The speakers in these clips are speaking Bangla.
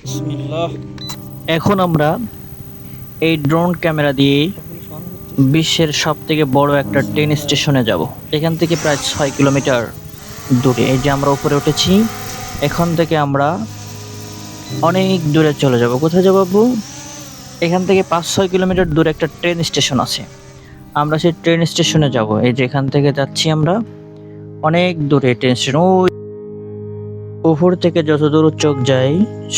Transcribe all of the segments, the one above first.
বিসমিল্লাহ। এখন আমরা এই ড্রোন ক্যামেরা দিয়ে বিশ্বের সবথেকে বড় একটা ট্রেন স্টেশনে যাব। এখান থেকে প্রায় 6 কিলোমিটার দূরে। এই যে আমরা উপরে উঠেছি, এখান থেকে আমরা অনেক দূরে চলে যাব। কোথায় যাব বাবু? এখান থেকে 5-6 কিলোমিটার দূরে একটা ট্রেন স্টেশন আছে। আমরা সেই ট্রেন স্টেশনে যাব। এই যে এখান থেকে যাচ্ছি আমরা, অনেক দূরে ট্রেন স্টেশন। ওই উপর থেকে যত দূর চোখ যায়,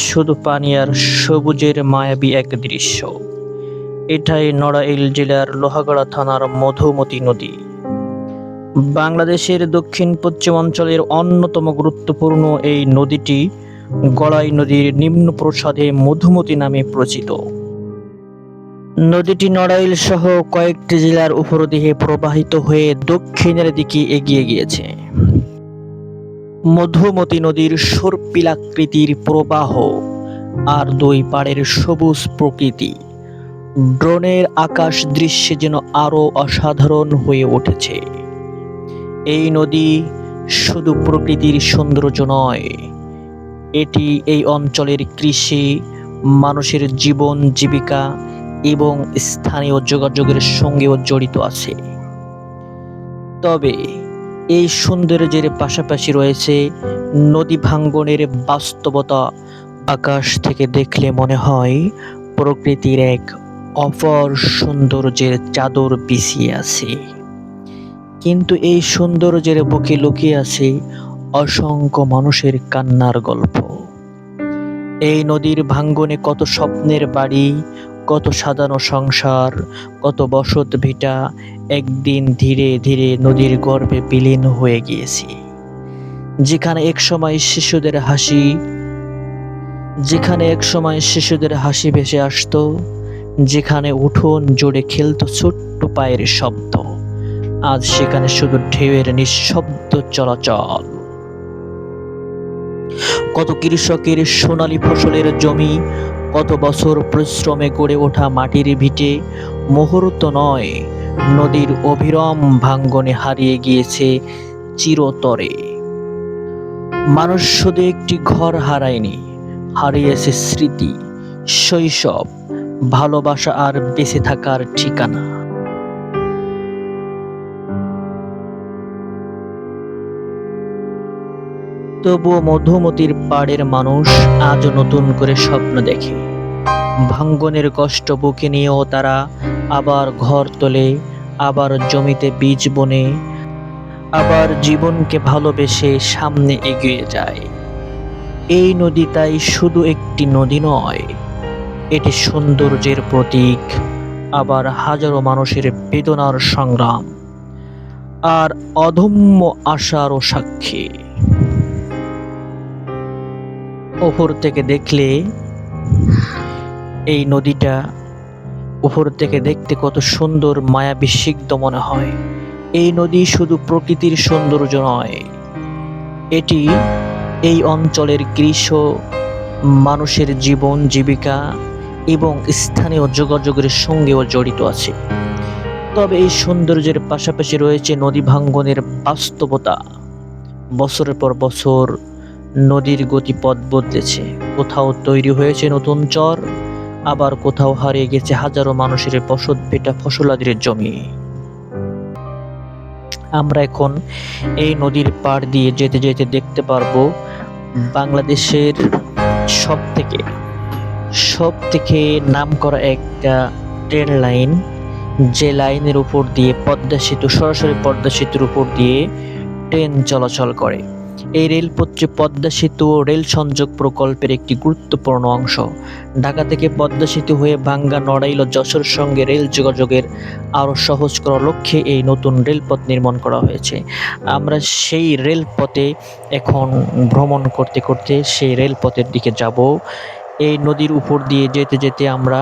শুধু পানি আর সবুজের মায়াবী এক দৃশ্য। এটাই নড়াইল জেলার লোহাগাড়া থানার মধুমতি নদী। বাংলাদেশের দক্ষিণ পশ্চিম অঞ্চলের অন্যতম গুরুত্বপূর্ণ এই নদীটি গড়াই নদীর নিম্ন প্রসাদে মধুমতি নামে পরিচিত। নদীটি নড়াইল সহ কয়েকটি জেলার উপর দিয়ে প্রবাহিত হয়ে দক্ষিণের দিকে এগিয়ে গিয়েছে। মধুমতি নদীর সর্পিলাকৃতির প্রবাহ আর দুই পাড়ের সবুজ প্রকৃতি ড্রোনের আকাশ দৃশ্যে যেন আরো অসাধারণ হয়ে উঠেছে। এই নদী শুধু প্রকৃতির সৌন্দর্য নয়, এটি এই অঞ্চলের কৃষি, মানুষের জীবন জীবিকা এবং স্থানীয় যোগাযোগের সঙ্গেও জড়িত আছে। তবে এই সৌন্দর্যের পাশাপাশি রয়েছে নদী ভাঙ্গনের বাস্তবতা। আকাশ থেকে দেখলে মনে হয় প্রকৃতির এক অপর সৌন্দর্যের চাদর বিছিয়ে আছে, কিন্তু এই সৌন্দর্যের বুকে লুকিয়ে আছে অসংখ্য মানুষের কান্নার গল্প। এই নদীর ভাঙ্গনে কত স্বপ্নের বাড়ি, কত সাজানো সংসার, কত বসত ভিটা একদিন ধীরে ধীরে নদীর গর্ভে বিলীন হয়ে গিয়েছে। যেখানে একসময় শিশুদের হাসি ভেসে আসতো, যেখানে উঠোন জুড়ে খেলতো ছোট্ট পায়ের শব্দ, আজ সেখানে শুধু ঢেউয়ের নিঃশব্দ চলাচল। কত কৃষকের সোনালী ফসলের জমি, কত বছর পরিশ্রমে গড়ে ওঠা মাটির ভিটে মুহূর্ত নয়, নদীর অবিরাম ভাঙ্গনে হারিয়ে গিয়েছে চিরতরে। মানুষ শুধু একটি ঘর হারায়নি, হারিয়েছে স্মৃতি, শৈশব, ভালোবাসা আর বেঁচে থাকার ঠিকানা। তবুও মধুমতির পাড়ের মানুষ আজও নতুন করে স্বপ্ন দেখে। ভাঙ্গনের কষ্ট বুকে নিয়েও তারা আবার ঘর তোলে, আবার জমিতে বীজ বোনে, আবার জীবনকে ভালোবেসে সামনে এগিয়ে যায়। এই নদী তাই শুধু একটি নদী নয়, এটি সৌন্দর্যের প্রতীক, আবার হাজারো মানুষের বেদনার সংগ্রাম আর অদম্য আশারও সাক্ষী। উপর থেকে দেখলে এই নদীটা উপর থেকে দেখতে কত সুন্দর, মায়াবী সিক্ত মনে হয়। এই নদী শুধু প্রকৃতির সৌন্দর্য নয়, এটি এই অঞ্চলের কৃষি, মানুষের জীবন জীবিকা এবং স্থানীয় যোগাযোগের সঙ্গেও জড়িত আছে। তবে এই সৌন্দর্যের পাশাপাশি রয়েছে নদী ভাঙ্গনের বাস্তবতা। বছরের পর বছর নদীর গতিপথ বদলেছে, কোথাও তৈরি হয়েছে নতুন চর, আবার কোথাও হারিয়ে গেছে হাজারো মানুষের বসত ভিটা, ফসলাদের জমি। আমরা এখন এই নদীর পাড় দিয়ে যেতে যেতে দেখতে পারবো বাংলাদেশের সব থেকে নামকরা একটা ট্রেন লাইন, যে লাইনের উপর দিয়ে সরাসরি পদ্মা সেতুর উপর দিয়ে ট্রেন চলাচল করে। এই রেলপথটি পদ্মা সেতু ও রেল সংযোগ প্রকল্পের একটি গুরুত্বপূর্ণ অংশ। ঢাকা থেকে পদ্মা সেতু হয়ে ভাঙ্গা, নড়াইল ও যশোর সঙ্গে রেল যোগাযোগের আরও সহজ করার লক্ষ্যে এই নতুন রেলপথ নির্মাণ করা হয়েছে। আমরা সেই রেলপথে এখন ভ্রমণ করতে করতে সেই রেলপথের দিকে যাব। এই নদীর উপর দিয়ে যেতে যেতে আমরা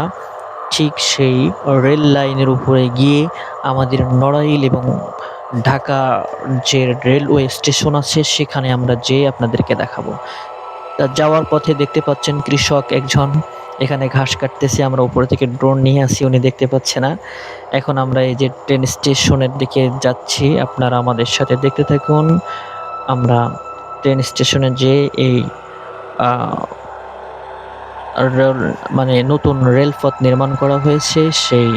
ঠিক সেই রেল লাইনের উপরে গিয়ে আমাদের নড়াইল এবং ঢাকা যে রেলওয়ে স্টেশন আছে সেখানে আমরা যেয়ে আপনাদেরকে দেখাবো। তা যাওয়ার পথে দেখতে পাচ্ছেন কৃষক একজন এখানে ঘাস কাটতেছে। আমরা উপরে থেকে ড্রোন নিয়ে আসি, উনি দেখতে পাচ্ছে না। এখন আমরা এই যে ট্রেন স্টেশনের দিকে যাচ্ছি, আপনারা আমাদের সাথে দেখতে থাকুন। আমরা ট্রেন স্টেশনে যেয়ে এই মানে নতুন রেলপথ নির্মাণ করা হয়েছে, সেই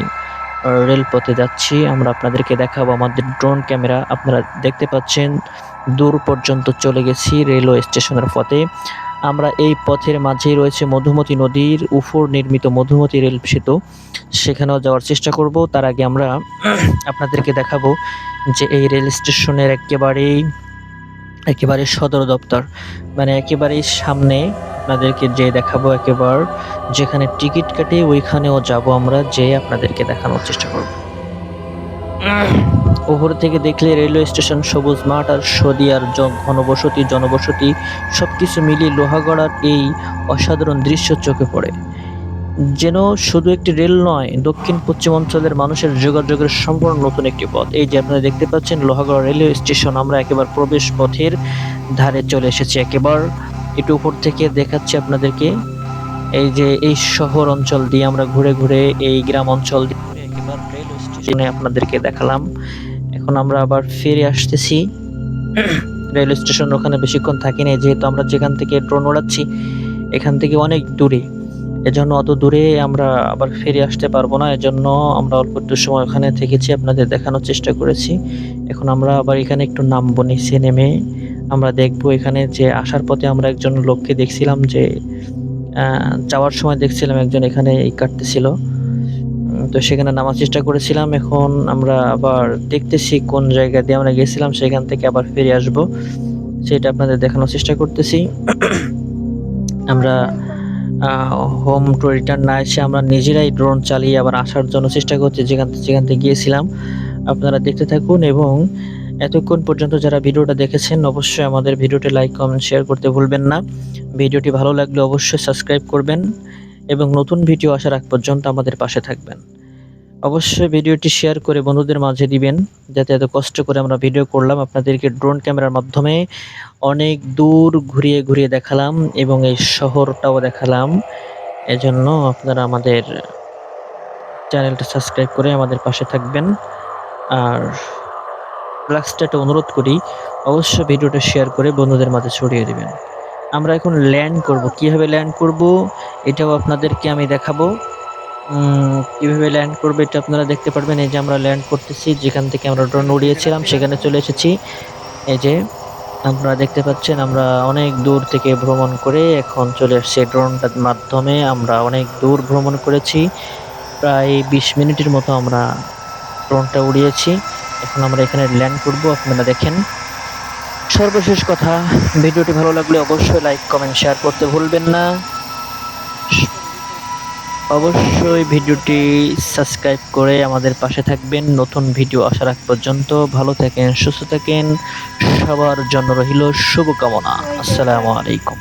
রেলপথে যাচ্ছি। আমরা আপনাদেরকে দেখাবো আমাদের ড্রোন ক্যামেরা। আপনারা দেখতে পাচ্ছেন দূর পর্যন্ত চলে গেছি রেলওয়ে স্টেশনের পথে। আমরা এই পথের মাঝেই রয়েছে মধুমতি নদীর উপর নির্মিত মধুমতি রেল সেতু, সেখানেও যাওয়ার চেষ্টা করব। তার আগে আমরা আপনাদেরকে দেখাবো যে এই রেল স্টেশনের একেবারে সদর দপ্তর, মানে একেবারেই সামনে আপনাদেরকে যে দেখাবো, একেবারে যেখানে টিকিট কাটে ওইখানেও যাব আমরা, যে আপনাদেরকে দেখানোর চেষ্টা করব। উপর থেকে দেখলে রেলওয়ে স্টেশন, সবুজ মাঠ আর সদিয়ার ঘনবসতি, জনবসতি সবকিছু মিলিয়ে লোহাগড়ার এই অসাধারণ দৃশ্য চোখে পড়ে। যেন শুধু একটি রেল নয়, দক্ষিণ পশ্চিম অঞ্চলের মানুষের যোগাযোগের সম্পূর্ণ নতুন একটি পথ। এই যে আপনারা দেখতে পাচ্ছেন লোহাগড়া রেলওয়ে স্টেশন, আমরা একেবারে প্রবেশ পথের ধারে চলে এসেছি। একেবারে একটু উপর থেকে দেখাচ্ছি আপনাদেরকে। এই যে এই শহর অঞ্চল দিয়ে আমরা ঘুরে ঘুরে, এই গ্রাম অঞ্চল দিয়ে একেবারে রেলওয়ে স্টেশনে আপনাদেরকে দেখালাম। এখন আমরা আবার ফিরে আসতেছি রেলওয়ে স্টেশন। ওখানে বেশিক্ষণ থাকি না, যেহেতু আমরা যেখান থেকে ড্রোন ওড়াচ্ছি এখান থেকে অনেক দূরে, এজন্য অত দূরে আমরা আবার ফিরে আসতে পারবো না। এজন্য আমরা অল্প একটু সময় ওখানে থেকেছি, আপনাদের দেখানোর চেষ্টা করেছি। এখন আমরা আবার এখানে একটু নামবো, নিচে নেমে আমরা দেখবো এখানে যে আসার পথে আমরা একজন লোককে দেখছিলাম, যে যাওয়ার সময় দেখছিলাম একজন এখানে কাটতেছিল, তো সেখানে নামার চেষ্টা করেছিলাম। এখন আমরা আবার দেখতেছি কোন জায়গা দিয়ে আমরা গেছিলাম, সেখান থেকে আবার ফিরে আসব, সেটা আপনাদের দেখানোর চেষ্টা করতেছি। আমরা হোম টু রিটার্ন না এসে আমরা নিজেরাই ড্রোন চালিয়ে আবার আসার জন্য চেষ্টা করছি যেখান থেকে গিয়েছিলাম। আপনারা দেখতে থাকুন, এবং এতক্ষণ পর্যন্ত যারা ভিডিওটা দেখেছেন অবশ্যই আমাদের ভিডিওটি লাইক, কমেন্ট, শেয়ার করতে ভুলবেন না। ভিডিওটি ভালো লাগলে অবশ্যই সাবস্ক্রাইব করবেন এবং নতুন ভিডিও আসার আগ পর্যন্ত আমাদের পাশে থাকবেন। অবশ্যই ভিডিওটি শেয়ার করে বন্ধুদের মাঝে দিবেন, যাতে এত কষ্ট করে আমরা ভিডিও করলাম, আপনাদেরকে ড্রোন ক্যামেরার মাধ্যমে অনেক দূর ঘুরিয়ে ঘুরিয়ে দেখালাম এবং এই শহরটাও দেখালাম। এজন্য আপনারা আমাদের চ্যানেলটা সাবস্ক্রাইব করে আমাদের পাশে থাকবেন। আর লাস্টে একটা অনুরোধ করি, অবশ্যই ভিডিওটা শেয়ার করে বন্ধুদের মাঝে ছড়িয়ে দিবেন। আমরা এখন ল্যান্ড করব, কিভাবে ল্যান্ড করব এটাও আপনাদেরকে আমি দেখাবো। কিভাবে ল্যান্ড করবে এটা আপনারা দেখতে পারবেন। এই যে আমরা ল্যান্ড করতেছি, যেখান থেকে আমরা ড্রোন উড়িয়েছিলাম সেখানে চলে এসেছি। এই যে আপনারা দেখতে পাচ্ছেন আমরা অনেক দূর থেকে ভ্রমণ করে এখন চলে এসেছি ড্রোনটার মাধ্যমে। আমরা অনেক দূর ভ্রমণ করেছি, প্রায় 20 মিনিটের মতো আমরা ড্রোনটা উড়িয়েছি। এখন আমরা এখানে ল্যান্ড করব, আপনারা দেখেন। সর্বশেষ কথা, ভিডিওটি ভালো লাগলে অবশ্যই লাইক, কমেন্ট, শেয়ার করতে ভুলবেন না। অবশ্যই ভিডিওটি সাবস্ক্রাইব করে আমাদের পাশে থাকবেন নতুন ভিডিও আসার আগ পর্যন্ত। ভালো থাকেন, সুস্থ থাকেন, সবার জন্য রইল শুভকামনা। আসসালামু আলাইকুম।